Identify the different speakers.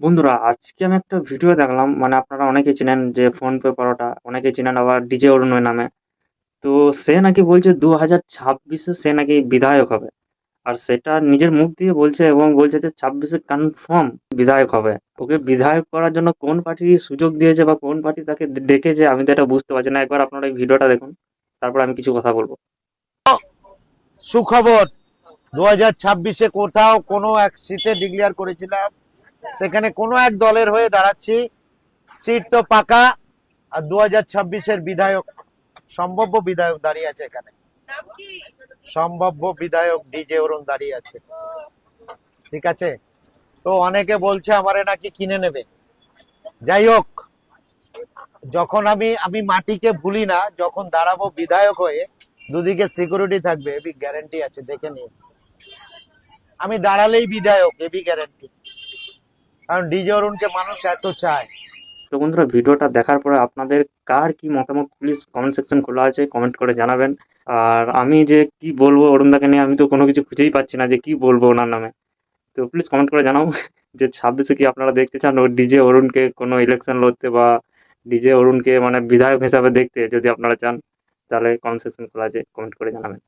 Speaker 1: বন্ধুরা, আজকে আমি একটা ভিডিও দেখলাম, মানে আপনারা অনেকেই চেনেন যে ফোনপে পরোটা, অনেকেই চেনেন আবার ডিজে অরুণোয় নামে। তো সে নাকি বলছে 2026-এ সে নাকি বিধায়ক হবে। আর সেটা নিজের মুখ দিয়ে বলছে এবং বলছে যে 26-এ কনফার্ম বিধায়ক হবে। ওকে বিধায়ক করার জন্য কোন পার্টি সুযোগ দিয়েছে বা কোন পার্টি তাকে ডেকেছে আমি তো এটা বুঝতে পারছি না। একবার আপনারা এই ভিডিওটা দেখুন, তারপর আমি কিছু কথা বলবো।
Speaker 2: সুখবর। 2026-এ কোথাও কোনো এক সিটে ডিক্লেয়ার করেছিলাম, সেখানে কোনো এক দলের হয়ে দাঁড়াচ্ছি। সিট তো পাকা। আর 2026-এর বিধায়ক, সম্ভাব্য বিধায়ক দাঁড়িয়ে আছে এখানে। সম্ভাব্য বিধায়ক ডিজে অরুণ দাঁড়িয়ে আছে। ঠিক আছে, তো অনেকে বলছে আমারে নাকি কিনে নেবে। যাই হোক, যখন আমি আমি মাটিকে ভুলি না, যখন দাঁড়াবো বিধায়ক হয়ে দুদিকে সিকিউরিটি থাকবে, এবি গ্যারান্টি আছে, দেখে নিন। আমি দাঁড়ালেই বিধায়ক, এবি গ্যারান্টি। কারণ ডিজে অরুণকে মানুষ এত চায়।
Speaker 1: তো বন্ধুরা, ভিডিওটা দেখার পরে আপনাদের কার কি মতামত প্লিজ কমেন্ট সেকশন খোলা আছে, কমেন্ট করে জানাবেন। আর আমি যে কি বলবো অরুণদাকে নিয়ে, আমি তো কোনো কিছু খুঁজেই পাচ্ছি না যে কি বলবো ওনার নামে। তো প্লিজ কমেন্ট করে জানাও যে 26-এ কি আপনারা দেখতে চান ও ডিজে অরুণকে কোনো ইলেকশন লড়তে, বা ডিজে অরুণকে মানে বিধায়ক হিসাবে দেখতে যদি আপনারা চান, তাহলে কমেন্ট সেকশন খোলা আছে, কমেন্ট করে জানাবেন।